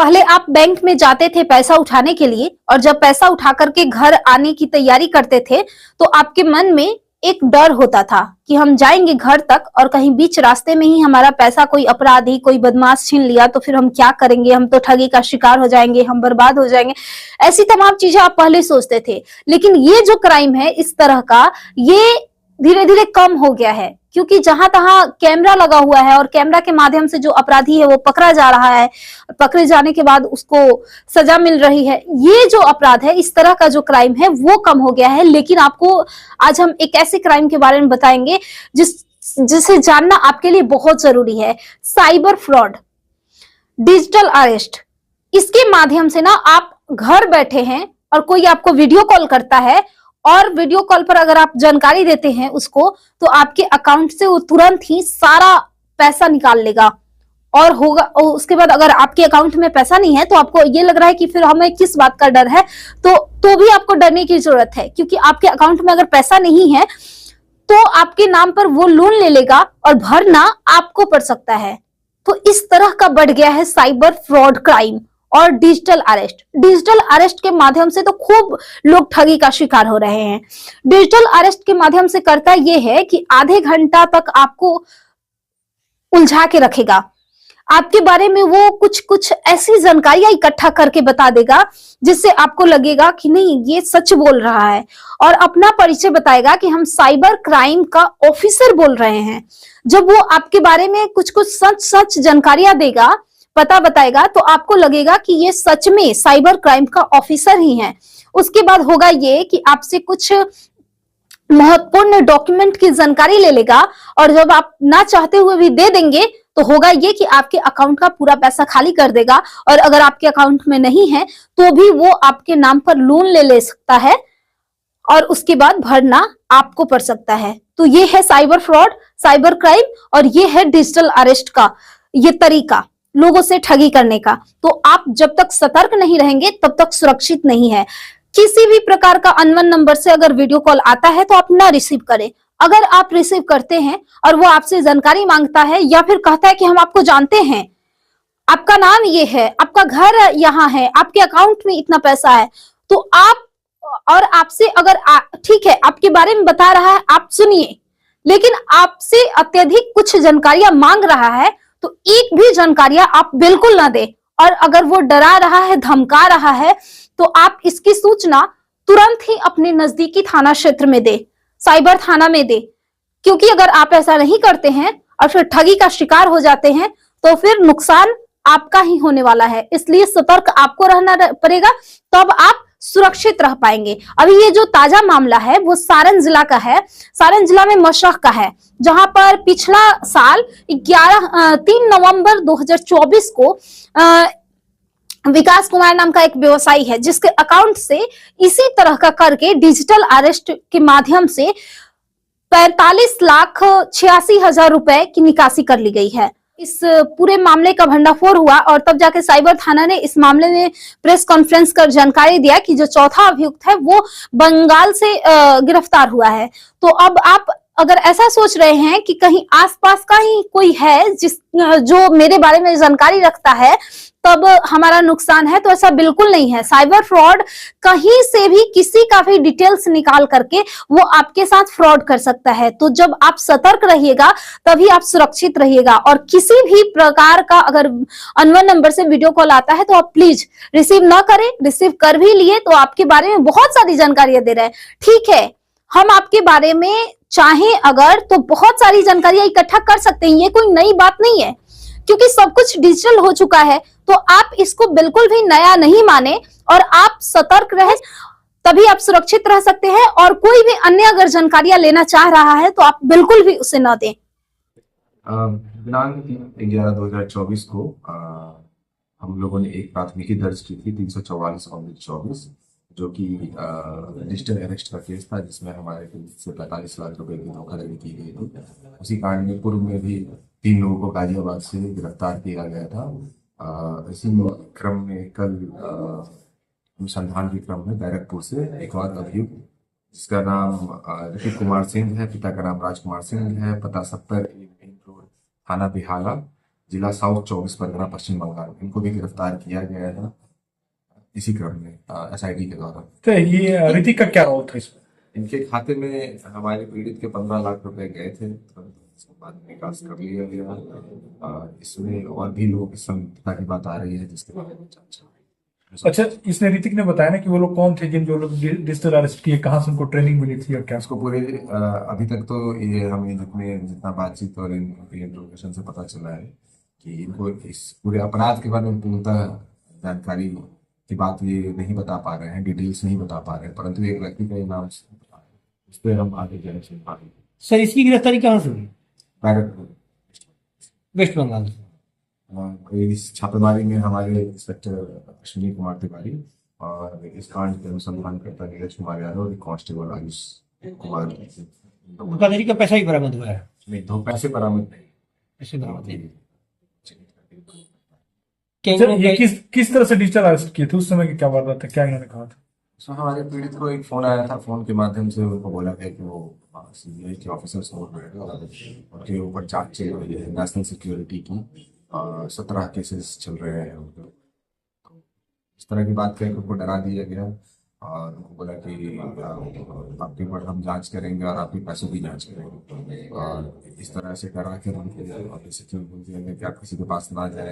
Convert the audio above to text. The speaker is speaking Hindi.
पहले आप बैंक में जाते थे पैसा उठाने के लिए, और जब पैसा उठा करके घर आने की तैयारी करते थे तो आपके मन में एक डर होता था कि हम जाएंगे घर तक और कहीं बीच रास्ते में ही हमारा पैसा कोई अपराधी, कोई बदमाश छीन लिया तो फिर हम क्या करेंगे, हम तो ठगी का शिकार हो जाएंगे, हम बर्बाद हो जाएंगे। ऐसी तमाम चीजें आप पहले सोचते थे। लेकिन ये जो क्राइम है इस तरह का, ये धीरे धीरे कम हो गया है, क्योंकि जहां तहां कैमरा लगा हुआ है और कैमरा के माध्यम से जो अपराधी है वो पकड़ा जा रहा है, पकड़े जाने के बाद उसको सजा मिल रही है। ये जो अपराध है, इस तरह का जो क्राइम है वो कम हो गया है। लेकिन आपको आज हम एक ऐसे क्राइम के बारे में बताएंगे जिसे जानना आपके लिए बहुत जरूरी है। Cyber fraud, digital arrest. इसके माध्यम से ना आप घर बैठे हैं और कोई आपको वीडियो कॉल करता है, और वीडियो कॉल पर अगर आप जानकारी देते हैं उसको, तो आपके अकाउंट से वो तुरंत ही सारा पैसा निकाल लेगा। और होगा उसके बाद अगर आपके अकाउंट में पैसा नहीं है तो आपको ये लग रहा है कि फिर हमें किस बात का डर है, तो भी आपको डरने की जरूरत है, क्योंकि आपके अकाउंट में अगर पैसा नहीं है तो आपके नाम पर वो लोन ले लेगा और भरना आपको पड़ सकता है। तो इस तरह का बढ़ गया है साइबर फ्रॉड क्राइम। और डिजिटल अरेस्ट, डिजिटल अरेस्ट के माध्यम से तो खूब लोग ठगी का शिकार हो रहे हैं। डिजिटल अरेस्ट के माध्यम से करता यह है कि आधे घंटा तक आपको उलझा के रखेगा, आपके बारे में वो कुछ ऐसी जानकारियां इकट्ठा करके बता देगा जिससे आपको लगेगा कि नहीं, ये सच बोल रहा है, और अपना परिचय बताएगा कि हम साइबर क्राइम का ऑफिसर बोल रहे हैं। जब वो आपके बारे में कुछ सच जानकारियां देगा, पता बताएगा, तो आपको लगेगा कि ये सच में साइबर क्राइम का ऑफिसर ही है। उसके बाद होगा ये कि आपसे कुछ महत्वपूर्ण डॉक्यूमेंट की जानकारी ले लेगा, और जब आप ना चाहते हुए भी दे देंगे तो होगा ये कि आपके अकाउंट का पूरा पैसा खाली कर देगा। और अगर आपके अकाउंट में नहीं है तो भी वो आपके नाम पर लोन ले सकता है, और उसके बाद भरना आपको पड़ सकता है। तो ये है साइबर फ्रॉड, साइबर क्राइम, और ये है डिजिटल अरेस्ट का ये तरीका लोगों से ठगी करने का। तो आप जब तक सतर्क नहीं रहेंगे तब तक सुरक्षित नहीं है। किसी भी प्रकार का अनवन नंबर से अगर वीडियो कॉल आता है तो आप ना रिसीव करें। अगर आप रिसीव करते हैं और वो आपसे जानकारी मांगता है या फिर कहता है कि हम आपको जानते हैं, आपका नाम ये है, आपका घर यहाँ है, आपके अकाउंट में इतना पैसा है, तो आप और आपसे अगर ठीक है आपके बारे में बता रहा है, आप सुनिए, लेकिन आपसे अत्यधिक कुछ जानकारियां मांग रहा है तो एक भी जानकारियां आप बिल्कुल ना दे। और अगर वो डरा रहा है, धमका रहा है, तो आप इसकी सूचना तुरंत ही अपने नजदीकी थाना क्षेत्र में दे, साइबर थाना में दे। क्योंकि अगर आप ऐसा नहीं करते हैं और फिर ठगी का शिकार हो जाते हैं तो फिर नुकसान आपका ही होने वाला है। इसलिए सतर्क आपको रहना पड़ेगा, तब आप सुरक्षित रह पाएंगे। अभी ये जो ताजा मामला है वो सारण जिला का है। सारण जिला में मशरख का है, जहां पर पिछला साल 3 नवंबर 2024 को विकास कुमार नाम का एक व्यवसायी है, जिसके अकाउंट से इसी तरह का करके डिजिटल अरेस्ट के माध्यम से 45,86,000 रुपए की निकासी कर ली गई है। इस पूरे मामले का भंडाफोड़ हुआ और तब जाके साइबर थाना ने इस मामले में प्रेस कॉन्फ्रेंस कर जानकारी दिया कि जो चौथा अभियुक्त है वो बंगाल से गिरफ्तार हुआ है। तो अब आप अगर ऐसा सोच रहे हैं कि कहीं आसपास का ही कोई है जो मेरे बारे में जानकारी रखता है तब हमारा नुकसान है, तो ऐसा बिल्कुल नहीं है। साइबर फ्रॉड कहीं से भी किसी का भी डिटेल्स निकाल करके वो आपके साथ फ्रॉड कर सकता है। तो जब आप सतर्क रहिएगा तभी आप सुरक्षित रहिएगा। और किसी भी प्रकार का अगर अनवन नंबर से वीडियो कॉल आता है तो आप प्लीज रिसीव ना करें। रिसीव कर भी लिए तो आपके बारे में बहुत सारी जानकारियां दे रहे हैं, ठीक है, हम आपके बारे में चाहे अगर तो बहुत सारी जानकारियां इकट्ठा कर सकते हैं, ये कोई नई बात नहीं है, क्योंकि सब कुछ डिजिटल हो चुका है। तो आप इसको बिल्कुल भी नया नहीं माने और आप सतर्क रहे, तभी आप सुरक्षित रह सकते हैं। और कोई भी अन्य अगर जानकारियां लेना चाह रहा है तो आप बिल्कुल भी उसे न दें। दिनांक 3/11/2024 को हम लोगों ने एक प्राथमिकी दर्ज की थी 344/24, जो कि डिजिटल अरेस्ट का केस था, जिसमें हमारे से 45 लाख रुपए की धोखाधड़ी की गई थी। उसी कारण में पूर्व में भी 3 लोगों को गाजियाबाद से गिरफ्तार किया गया था। इसी क्रम में कल अनुसंधान के क्रम में बैरकपुर से एक और अभियुक्त, जिसका नाम ऋतिक कुमार सिंह है, पिता का नाम राजकुमार सिंह है, पता 70 मेन रोड थाना बिहाला, जिला साउथ 24 परगना पश्चिम बंगाल, इनको भी गिरफ्तार किया गया था इसी क्रम में एसआईटी के द्वारा। तो ये ऋतिक का क्या रोल था इसमें? इनके खाते में हमारे पीड़ित के 15 लाख रुपए गए थे, तो इसके बाद निकास कर लिया गया। इसमें और भी लोग इस संदिग्धता की बात आ रही है जिसके बारे में जांच। अच्छा, इसने ऋतिक ने बताया ना कि वो लोग कौन थे जो लोग डिजिटल अरेस्ट किए, कहाँ से उनको ट्रेनिंग मिली थी और क्या? इसको पूरे अभी तक तो ये हमें जितना बातचीत और इंट्रोगेशन से पता चला है कि इनको इस पूरे अपराध के बारे में पूर्णतः जानकारी की बात ये नहीं बता पा रहे हैं, डिटेल्स नहीं बता पा रहे हैं, परंतु एक व्यक्ति का ये नाम बता रहे हैं, उस पर हम आगे जाने से सर इसकी गिरफ्तारी कहाँ से हुई? बैरकपुर। वेस्ट बंगाल से। इस छापेमारी में हमारे इंस्पेक्टर अश्विनी कुमार तिवारी और इस कांड के अनुसंधान करता नीरज कुमार यादव और कांस्टेबल आयुष कुमार। धोखाधड़ी का पैसा ही बरामद हुआ है। नहीं, दो पैसे बरामद नहीं। पैसे बरामद नहीं। अच्छा, ये किस तरह से डिजिटल अरेस्ट किए थे? उस समय की क्या वारदात था, क्या इन्होंने कहा था? सो हमारे पीड़ित को एक फोन आया था, फोन के माध्यम से उनको बोला गया कि वो सीबीआई के ऑफिसर्स हो गए और उनके ऊपर जांच चल रही है, नेशनल सिक्योरिटी की 17 केसेस चल रहे हैं उनके। तो इस तरह की बात करके उनको डरा दिया गया और उनको बोला कि आपके ऊपर हम जांच करेंगे और आपके पैसों की जांच करेंगे, और इस तरह से करा के उनको सिक्योरिटी कि आप किसी के पास ना जाए।